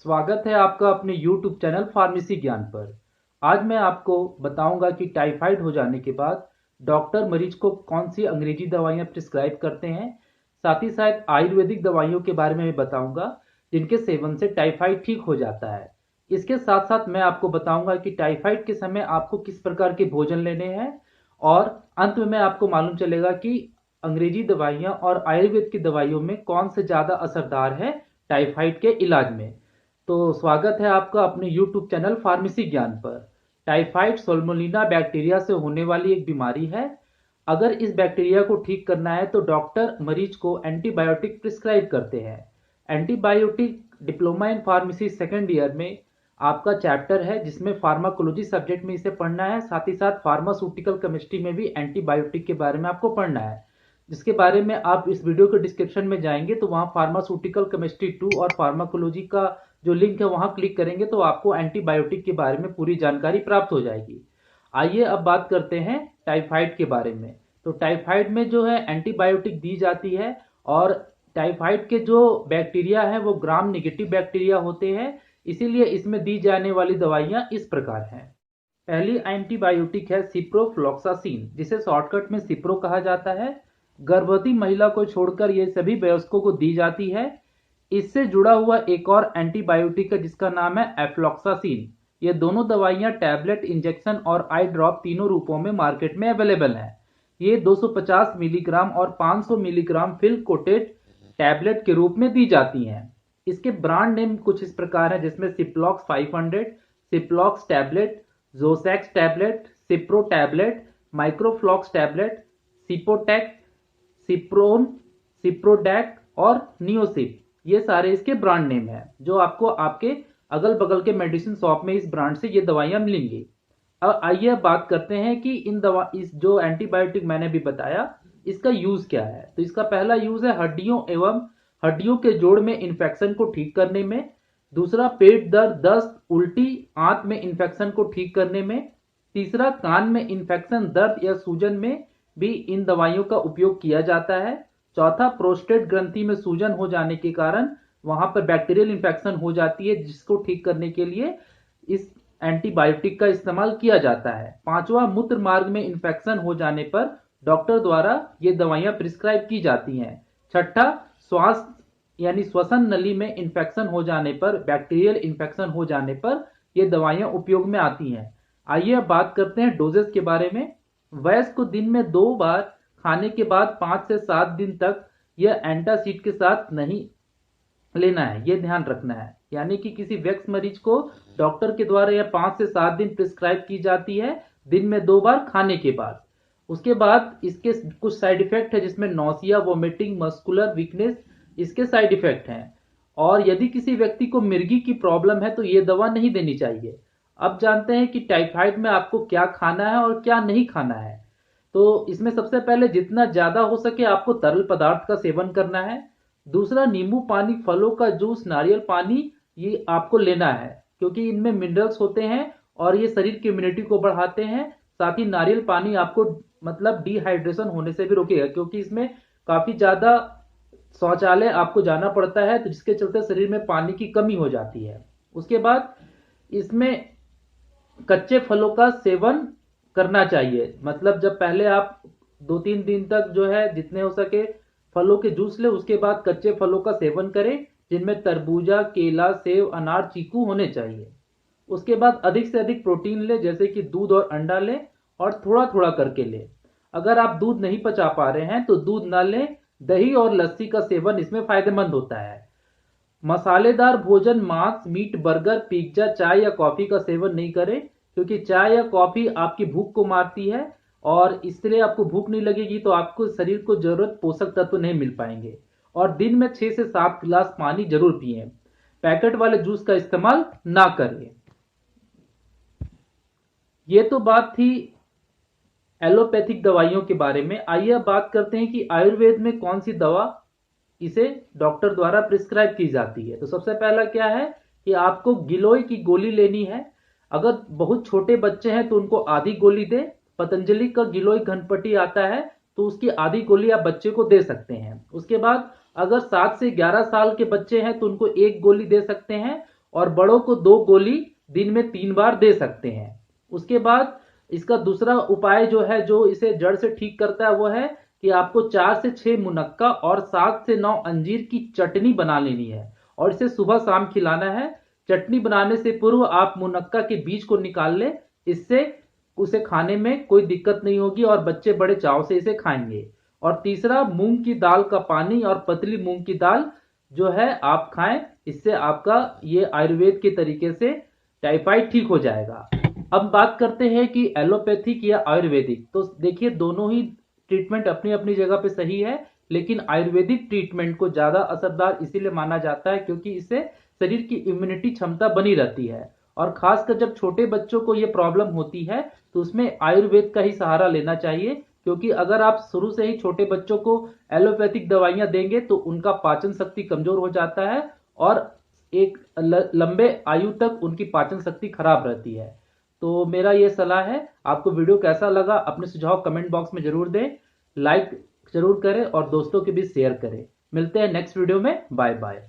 स्वागत है आपका अपने YouTube चैनल फार्मेसी ज्ञान पर। आज मैं आपको बताऊंगा कि टाइफाइड हो जाने के बाद डॉक्टर मरीज को कौन सी अंग्रेजी दवाइयां प्रिस्क्राइब करते हैं। साथ ही साथ आयुर्वेदिक दवाइयों के बारे में भी बताऊंगा जिनके सेवन से टाइफाइड ठीक हो जाता है। इसके साथ साथ मैं आपको बताऊंगा कि टाइफाइड के समय आपको किस प्रकार के भोजन लेने हैं और अंत में आपको मालूम चलेगा कि अंग्रेजी दवाइयां और आयुर्वेद की दवाइयों में कौन से ज्यादा असरदार है टाइफाइड के इलाज में। तो स्वागत है आपका अपने YouTube चैनल फार्मेसी ज्ञान पर। टाइफाइड सोल्मोलिना बैक्टीरिया से होने वाली एक बीमारी है। अगर इस बैक्टीरिया को ठीक करना है तो डॉक्टर मरीज को एंटीबायोटिक प्रिस्क्राइब करते हैं। Antibiotic diploma in pharmacy second year में आपका चैप्टर है जिसमें फार्माकोलॉजी सब्जेक्ट में इसे पढ़ना है। साथ ही साथ फार्मास्यूटिकल केमिस्ट्री में भी एंटीबायोटिक के बारे में आपको पढ़ना है, जिसके बारे में आप इस वीडियो के डिस्क्रिप्शन में जाएंगे तो वहां फार्मास्यूटिकल केमिस्ट्री 2 और फार्माकोलॉजी का जो लिंक है वहां क्लिक करेंगे तो आपको एंटीबायोटिक के बारे में पूरी जानकारी प्राप्त हो जाएगी। आइए अब बात करते हैं टाइफाइड के बारे में। तो टाइफाइड में जो है एंटीबायोटिक दी जाती है और टाइफाइड के जो बैक्टीरिया है वो ग्राम नेगेटिव बैक्टीरिया होते हैं, इसीलिए इसमें दी जाने वाली दवाइयां इस प्रकार हैं। पहली एंटीबायोटिक है सिप्रोफ्लॉक्सासिन, जिसे शॉर्टकट में सिप्रो कहा जाता है। गर्भवती महिला को छोड़कर ये सभी वयस्कों को दी जाती है। इससे जुड़ा हुआ एक और एंटीबायोटिक है जिसका नाम है एफ्लॉक्सासिन। ये दोनों दवाइयां टैबलेट, इंजेक्शन और आई ड्रॉप तीनों रूपों में मार्केट में अवेलेबल हैं। ये 250 मिलीग्राम और 500 मिलीग्राम फिल कोटेड टैबलेट के रूप में दी जाती हैं। इसके ब्रांड नेम कुछ इस प्रकार है, जिसमें सिप्लॉक्स 500, सिप्लॉक्स टैबलेट, जोसेक्स tablet, Cipro tablet, Microflox tablet, Cipotec, Cipron, Ciprodac और नियोसिप, ये सारे इसके ब्रांड नेम है जो आपको आपके अगल बगल के मेडिसिन शॉप में इस ब्रांड से ये दवाइयां मिलेंगी। अब आइए बात करते हैं कि इस जो एंटीबायोटिक मैंने भी बताया इसका यूज क्या है। तो इसका पहला यूज है हड्डियों के जोड़ में इंफेक्शन को ठीक करने में। दूसरा, पेट दर्द, दस्त, उल्टी, आंत में इंफेक्शन को ठीक करने में। तीसरा, कान में इंफेक्शन, दर्द या सूजन में भी इन दवाइयों का उपयोग किया जाता है। चौथा, प्रोस्टेट ग्रंथि में सूजन हो जाने के कारण वहां पर बैक्टीरियल इंफेक्शन हो जाती है, जिसको ठीक करने के लिए इस एंटीबायोटिक का इस्तेमाल किया जाता है। पांचवा, मूत्र मार्ग में इंफेक्शन हो जाने पर डॉक्टर द्वारा ये दवाइयां प्रिस्क्राइब की जाती हैं। छठा, स्वास्थ्य यानी श्वसन नली में इंफेक्शन हो जाने पर, बैक्टीरियल इंफेक्शन हो जाने पर ये दवाइयां उपयोग में आती हैं। आइए अब बात करते हैं डोजेस के बारे में। वयस्क को दिन में 2 बार खाने के बाद 5 से 7 दिन तक यह एंटासिड के साथ नहीं लेना है, यह ध्यान रखना है। यानी कि किसी वयस्क मरीज को डॉक्टर के द्वारा यह 5 से 7 दिन प्रिस्क्राइब की जाती है, दिन में 2 बार खाने के बाद। उसके बाद इसके कुछ साइड इफेक्ट है, जिसमें नौसिया, वोमिटिंग, मस्कुलर वीकनेस इसके साइड इफेक्ट हैं। और यदि किसी व्यक्ति को मिर्गी की प्रॉब्लम है तो यह दवा नहीं देनी चाहिए। अब जानते हैं कि टाइफाइड में आपको क्या खाना है और क्या नहीं खाना है। तो इसमें सबसे पहले जितना ज्यादा हो सके आपको तरल पदार्थ का सेवन करना है। दूसरा, नींबू पानी, फलों का जूस, नारियल पानी ये आपको लेना है, क्योंकि इनमें मिनरल्स होते हैं और ये शरीर की इम्यूनिटी को बढ़ाते हैं। साथ ही नारियल पानी आपको मतलब डिहाइड्रेशन होने से भी रोकेगा, क्योंकि इसमें काफी ज्यादा शौचालय आपको जाना पड़ता है, तो जिसके चलते शरीर में पानी की कमी हो जाती है। उसके बाद इसमें कच्चे फलों का सेवन करना चाहिए। मतलब जब पहले आप 2-3 दिन तक जो है जितने हो सके फलों के जूस ले, उसके बाद कच्चे फलों का सेवन करें, जिनमें तरबूजा, केला, सेब, अनार, चीकू होने चाहिए। उसके बाद अधिक से अधिक प्रोटीन ले, जैसे कि दूध और अंडा ले और थोड़ा थोड़ा करके ले। अगर आप दूध नहीं पचा पा रहे हैं तो दूध ना लें। दही और लस्सी का सेवन इसमें फायदेमंद होता है। मसालेदार भोजन, मांस, मीट, बर्गर, पिज्जा, चाय या कॉफी का सेवन नहीं करें, क्योंकि चाय या कॉफी आपकी भूख को मारती है और इसलिए आपको भूख नहीं लगेगी तो आपको शरीर को जरूरत पोषक तत्व नहीं मिल पाएंगे। और दिन में 6 से 7 गिलास पानी जरूर पिएं। पैकेट वाले जूस का इस्तेमाल ना करें। ये तो बात थी एलोपैथिक दवाइयों के बारे में। आइए अब बात करते हैं कि आयुर्वेद में कौन सी दवा इसे डॉक्टर द्वारा प्रिस्क्राइब की जाती है। तो सबसे पहला क्या है कि आपको गिलोय की गोली लेनी है। अगर बहुत छोटे बच्चे हैं तो उनको आधी गोली दे। पतंजलि का गिलोय घनपटी आता है तो उसकी आधी गोली आप बच्चे को दे सकते हैं। उसके बाद अगर 7 से 11 साल के बच्चे हैं तो उनको 1 गोली दे सकते हैं और बड़ों को 2 गोली दिन में 3 बार दे सकते हैं। उसके बाद इसका दूसरा उपाय जो है, जो इसे जड़ से ठीक करता है, वो है कि आपको 4 से 6 मुनक्का और 7 से 9 अंजीर की चटनी बना लेनी है और इसे सुबह शाम खिलाना है। चटनी बनाने से पूर्व आप मुनक्का के बीज को निकाल ले, इससे उसे खाने में कोई दिक्कत नहीं होगी और बच्चे बड़े चाव से इसे खाएंगे। और तीसरा, मूंग की दाल का पानी और पतली मूंग की दाल जो है आप खाएं, इससे आपका ये आयुर्वेद के तरीके से टाइफाइड ठीक हो जाएगा। अब बात करते हैं कि एलोपैथिक या आयुर्वेदिक। तो देखिए, दोनों ही ट्रीटमेंट अपनी अपनी जगह पे सही है, लेकिन आयुर्वेदिक ट्रीटमेंट को ज्यादा असरदार इसीलिए माना जाता है क्योंकि इससे शरीर की इम्यूनिटी क्षमता बनी रहती है। और खासकर जब छोटे बच्चों को ये प्रॉब्लम होती है तो उसमें आयुर्वेद का ही सहारा लेना चाहिए, क्योंकि अगर आप शुरू से ही छोटे बच्चों को एलोपैथिक दवाइयां देंगे तो उनका पाचन शक्ति कमजोर हो जाता है और एक लंबे आयु तक उनकी पाचन शक्ति खराब रहती है। तो मेरा ये सलाह है। आपको वीडियो कैसा लगा अपने सुझाव कमेंट बॉक्स में जरूर दें, लाइक जरूर करें और दोस्तों के बीच शेयर करें। मिलते हैं नेक्स्ट वीडियो में। Bye bye.